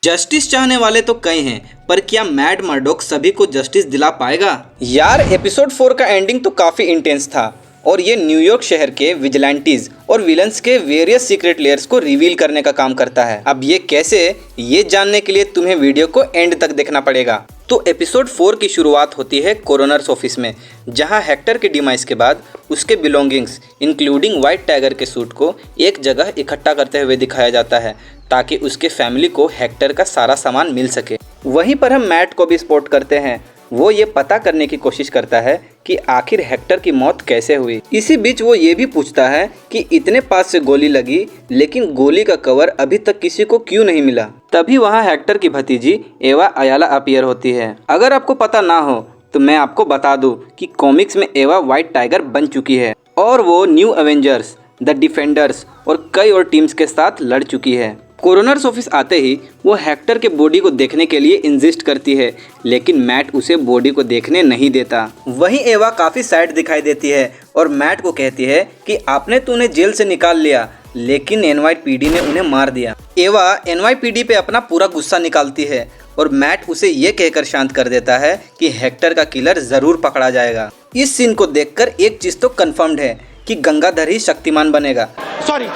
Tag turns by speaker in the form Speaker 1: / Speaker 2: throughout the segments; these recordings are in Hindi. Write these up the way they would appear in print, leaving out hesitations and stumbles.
Speaker 1: जस्टिस चाहने वाले तो कई हैं, पर क्या मैड मर्डॉक सभी को जस्टिस दिला पाएगा? यार एपिसोड 4 का एंडिंग तो काफ़ी इंटेंस था और ये न्यूयॉर्क शहर के विजिलेंटीज और विलन्स के वेरियस सीक्रेट लेयर्स को रिवील करने का काम करता है। अब ये कैसे, ये जानने के लिए तुम्हें वीडियो को एंड तक देखना पड़ेगा। तो एपिसोड 4 की शुरुआत होती है कोरोनर्स ऑफिस में, जहां हेक्टर के डिमाइस के बाद उसके बिलोंगिंग्स इंक्लूडिंग व्हाइट टाइगर के सूट को एक जगह इकट्ठा करते हुए दिखाया जाता है ताकि उसके फैमिली को हेक्टर का सारा सामान मिल सके। वहीं पर हम मैट को भी स्पॉट करते हैं। वो ये पता करने की कोशिश करता है कि आखिर हेक्टर की मौत कैसे हुई। इसी बीच वो ये भी पूछता है कि इतने पास से गोली लगी लेकिन गोली का कवर अभी तक किसी को क्यों नहीं मिला। तभी वहाँ हेक्टर की भतीजी एवा अयाला अपीयर होती है। अगर आपको पता ना हो तो मैं आपको बता दूं कि कॉमिक्स में एवा व्हाइट टाइगर बन चुकी है और वो न्यू एवेंजर्स, द डिफेंडर्स और कई और टीम्स के साथ लड़ चुकी है। कोरोनर्स ऑफिस आते ही वो हेक्टर के बॉडी को देखने के लिए इंसिस्ट करती है, लेकिन मैट उसे बॉडी को देखने नहीं देता। वहीं एवा काफ़ी सैड दिखाई देती है और मैट को कहती है कि आपने तो उन्हें जेल से निकाल लिया, लेकिन एनवाईपीडी ने उन्हें मार दिया। एवा एनवाईपीडी पे अपना पूरा गुस्सा निकालती है और मैट उसे ये कहकर शांत कर देता है कि हेक्टर का किलर ज़रूर पकड़ा जाएगा। इस सीन को देखकर एक चीज़ तो कन्फर्म्ड है कि गंगाधर ही शक्तिमान बनेगा। सॉरी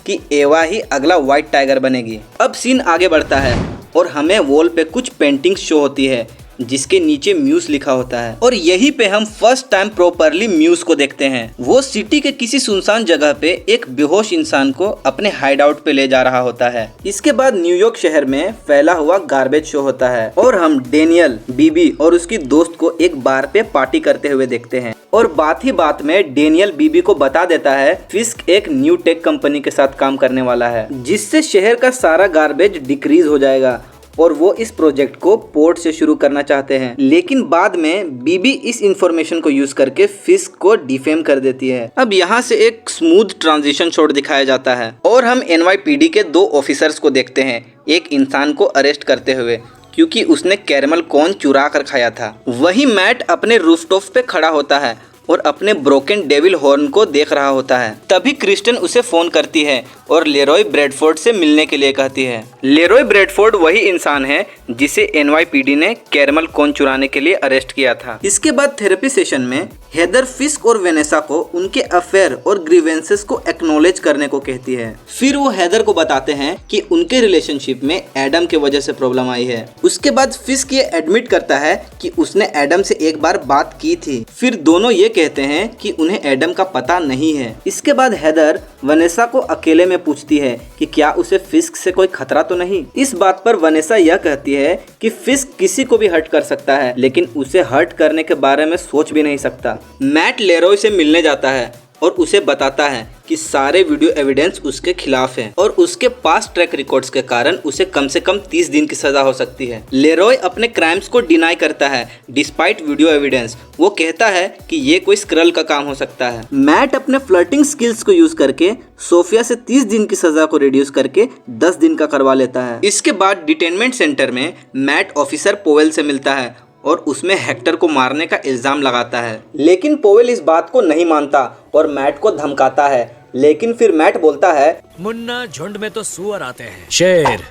Speaker 1: कि एवा ही अगला व्हाइट टाइगर बनेगी। अब सीन आगे बढ़ता है और हमें वॉल पे कुछ पेंटिंग्स शो होती है जिसके नीचे म्यूज लिखा होता है और यहीं पे हम फर्स्ट टाइम प्रॉपरली म्यूज को देखते हैं। वो सिटी के किसी सुनसान जगह पे एक बेहोश इंसान को अपने हाइड आउट पे ले जा रहा होता है। इसके बाद न्यूयॉर्क शहर में फैला हुआ गार्बेज शो होता है और हम डेनियल, बीबी और उसकी दोस्त को एक बार पे पार्टी करते हुए देखते हैं। और बात ही बात में डेनियल बीबी को बता देता है फिस्क एक न्यू टेक कंपनी के साथ काम करने वाला है जिससे शहर का सारा गार्बेज डिक्रीज हो जाएगा और वो इस प्रोजेक्ट को पोर्ट से शुरू करना चाहते हैं। लेकिन बाद में बीबी इस इंफॉर्मेशन को यूज करके फिस्क को डिफेम कर देती है। अब यहाँ से एक स्मूथ ट्रांजिशन शॉट दिखाया जाता है और हम एनवाईपीडी के 2 ऑफिसर्स को देखते हैं एक इंसान को अरेस्ट करते हुए क्योंकि उसने कैरमल कॉर्न चुरा कर खाया था। वहीं मैट अपने रूफटॉप पे खड़ा होता है और अपने ब्रोकन डेविल हॉर्न को देख रहा होता है। तभी क्रिस्टन उसे फोन करती है और लेरॉय ब्रैडफोर्ड से मिलने के लिए कहती है। लेरॉय ब्रैडफोर्ड वही इंसान है जिसे एनवाईपीडी ने कैरमल कॉर्न चुराने के लिए अरेस्ट किया था। इसके बाद थेरेपी सेशन में हेदर फिस्क और वेनेसा को उनके अफेयर और ग्रीवेंसेस को एक्नॉलेज करने को कहती है। फिर वो हेदर को बताते हैं कि उनके रिलेशनशिप में एडम के वजह से प्रॉब्लम आई है। उसके बाद फिस्क ये एडमिट करता है कि उसने एडम से एक बार बात की थी। फिर दोनों ये कहते हैं कि उन्हें एडम का पता नहीं है। इसके बाद हेदर वनेसा को अकेले में पूछती है कि क्या उसे फिस्क से कोई खतरा तो नहीं। इस बात पर वनेसा यह कहती है कि फिस्क किसी को भी हर्ट कर सकता है लेकिन उसे हर्ट करने के बारे में सोच भी नहीं सकता। मैट लेरॉय से मिलने जाता है और उसे बताता है कि सारे वीडियो एविडेंस उसके खिलाफ हैं और उसके पास ट्रैक रिकॉर्ड्स के कारण उसे कम से कम 30 दिन की सजा हो सकती है। लेरॉय अपने क्राइम्स को डिनाई करता है डिस्पाइट वीडियो एविडेंस। वो कहता है कि ये कोई स्क्रल का काम हो सकता है। मैट अपने फ्लर्टिंग स्किल्स को यूज करके सोफिया से 30 दिन की सजा को रिड्यूस करके 10 दिन का करवा लेता है। इसके बाद डिटेनमेंट सेंटर में मैट ऑफिसर पोवेल से मिलता है और उसमें हेक्टर को मारने का इल्जाम लगाता है, लेकिन पोवेल इस बात को नहीं मानता और मैट को धमकाता है। लेकिन फिर मैट बोलता है,
Speaker 2: मुन्ना झुंड में तो सुअर आते हैं, शेर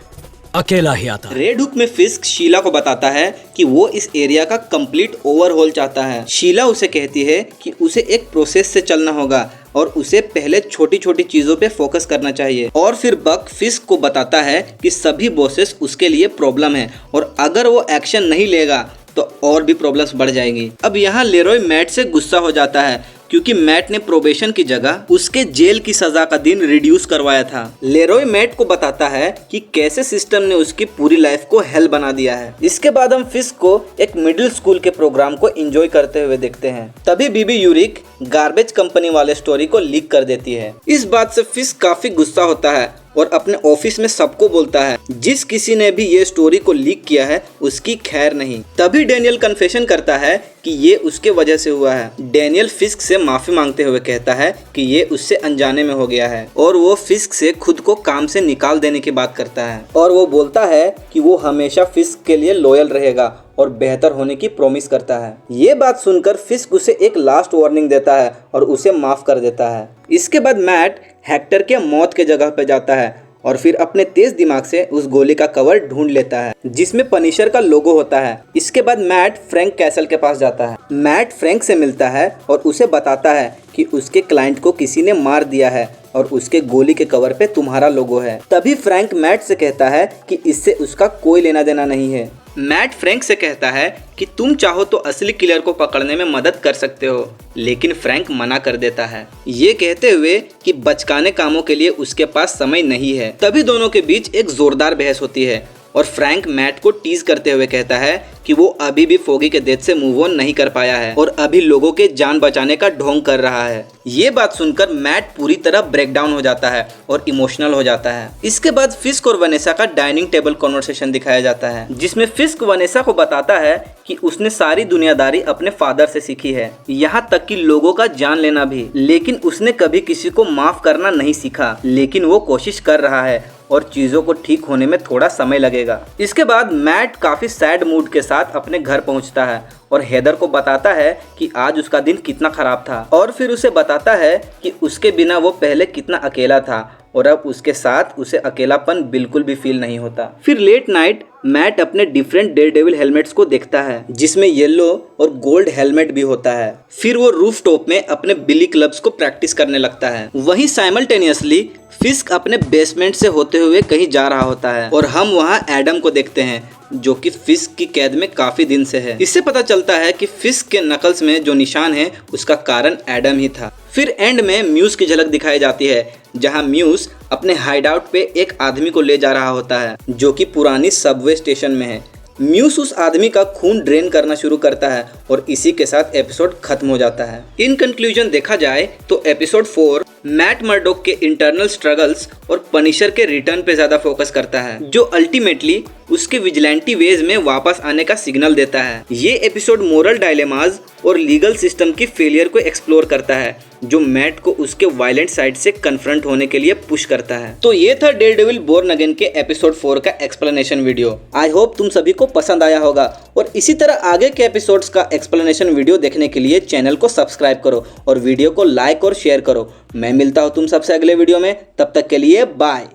Speaker 2: अकेला ही आता है।
Speaker 1: रेड हुक में फिस्क शीला को बताता है कि वो इस एरिया का कंप्लीट ओवरहॉल चाहता है। शीला उसे कहती है कि उसे एक प्रोसेस से चलना होगा और उसे पहले छोटी छोटी चीजों पे फोकस करना चाहिए। और फिर बक फिस्क को बताता है कि सभी बॉसेस उसके लिए प्रॉब्लम है और अगर वो एक्शन नहीं लेगा तो और भी प्रॉब्लम्स बढ़ जाएंगी। अब यहाँ लेरॉय मैट से गुस्सा हो जाता है क्योंकि मैट ने प्रोबेशन की जगह उसके जेल की सजा का दिन रिड्यूस करवाया था। लेरॉय मैट को बताता है कि कैसे सिस्टम ने उसकी पूरी लाइफ को हेल बना दिया है। इसके बाद हम फिस्क को एक मिडिल स्कूल के प्रोग्राम को एंजॉय करते हुए देखते हैं। तभी बीबी यूरिक गार्बेज कंपनी वाले स्टोरी को लीक कर देती है। इस बात से फिस्क काफी गुस्सा होता है और अपने ऑफिस में सबको बोलता है जिस किसी ने भी ये स्टोरी को लीक किया है उसकी खैर नहीं। तभी डेनियल कन्फेशन करता है कि ये उसके वजह से हुआ है। डेनियल फिस्क से माफी मांगते हुए कहता है कि ये उससे अनजाने में हो गया है और वो फिस्क से खुद को काम से निकाल देने की बात करता है और वो बोलता है कि वो हमेशा फिस्क के लिए लॉयल रहेगा और बेहतर होने की प्रॉमिस करता है। ये बात सुनकर फिस्क उसे एक लास्ट वार्निंग देता है और उसे माफ कर देता है। इसके बाद मैट हेक्टर के मौत के जगह पे जाता है और फिर अपने तेज दिमाग से उस गोली का कवर ढूंढ लेता है जिसमें पनिशर का लोगो होता है। इसके बाद मैट फ्रैंक कैसल के पास जाता है। मैट फ्रैंक से मिलता है और उसे बताता है कि उसके क्लाइंट को किसी ने मार दिया है और उसके गोली के कवर पे तुम्हारा लोगो है। तभी फ्रैंक मैट से कहता है कि इससे उसका कोई लेना देना नहीं है। मैट फ्रैंक से कहता है कि तुम चाहो तो असली किलर को पकड़ने में मदद कर सकते हो, लेकिन फ्रैंक मना कर देता है, ये कहते हुए कि बचकाने कामों के लिए उसके पास समय नहीं है। तभी दोनों के बीच एक जोरदार बहस होती है और फ्रैंक मैट को टीज करते हुए कहता है कि वो अभी भी फोगी के डेथ से मूव ऑन नहीं कर पाया है और अभी लोगों के जान बचाने का ढोंग कर रहा है। ये बात सुनकर मैट पूरी तरह ब्रेक डाउन हो जाता है और इमोशनल हो जाता है। इसके बाद फिस्क और वनेसा का डाइनिंग टेबल कॉन्वर्सेशन दिखाया जाता है जिसमें फिस्क वनेसा को बताता है कि उसने सारी दुनियादारी अपने फादर से सीखी है, यहाँ तक कि लोगों का जान लेना भी, लेकिन उसने कभी किसी को माफ करना नहीं सीखा। लेकिन वो कोशिश कर रहा है और चीजों को ठीक होने में थोड़ा समय लगेगा। इसके बाद मैट काफी सैड मूड के साथ अपने घर पहुंचता है और हेदर को बताता है कि आज उसका दिन कितना खराब था और फिर उसे बताता है कि उसके बिना वो पहले कितना अकेला था और अब उसके साथ उसे अकेलापन बिल्कुल भी फील नहीं होता। फिर लेट नाइट मैट अपने डिफरेंट डेयरडेविल हेलमेट्स को देखता है जिसमें येलो और गोल्ड हेलमेट भी होता है। फिर वो रूफ टॉप में अपने बिली क्लब्स को प्रैक्टिस करने लगता है। वहीं साइमल्टेनियसली फिस्क अपने बेसमेंट से होते हुए कहीं जा रहा होता है और हम वहाँ एडम को देखते हैं जो कि फिस्क की कैद में काफी दिन से है। इससे पता चलता है कि फिस्क के नकल्स में जो निशान है उसका कारण एडम ही था। फिर एंड में म्यूस की झलक दिखाई जाती है जहां म्यूस अपने हाइडआउट पे एक आदमी को ले जा रहा होता है जो कि पुरानी सबवे स्टेशन में है। म्यूस उस आदमी का खून ड्रेन करना शुरू करता है और इसी के साथ एपिसोड खत्म हो जाता है। इन कंक्लूजन देखा जाए तो एपिसोड 4 मैट मर्डॉक के इंटरनल स्ट्रगल्स और पनिशर के रिटर्न पे ज्यादा फोकस करता है जो अल्टीमेटली उसके विजिलेंटी वेज में वापस आने का सिग्नल देता है। ये एपिसोड मोरल डायलेमाज और लीगल सिस्टम की फेलियर को एक्सप्लोर करता है जो मैट को उसके वायलेंट साइड से कन्फ्रंट होने के लिए पुश करता है। तो ये था डेयरडेविल बोर्न अगेन के एपिसोड 4 का एक्सप्लेनेशन वीडियो। आई होप तुम सभी को पसंद आया होगा और इसी तरह आगे के एपिसोड्स का एक्सप्लेनेशन वीडियो देखने के लिए चैनल को सब्सक्राइब करो और वीडियो को लाइक और शेयर करो। मैं मिलता हूँ तुम सबसे अगले वीडियो में, तब तक के लिए बाय।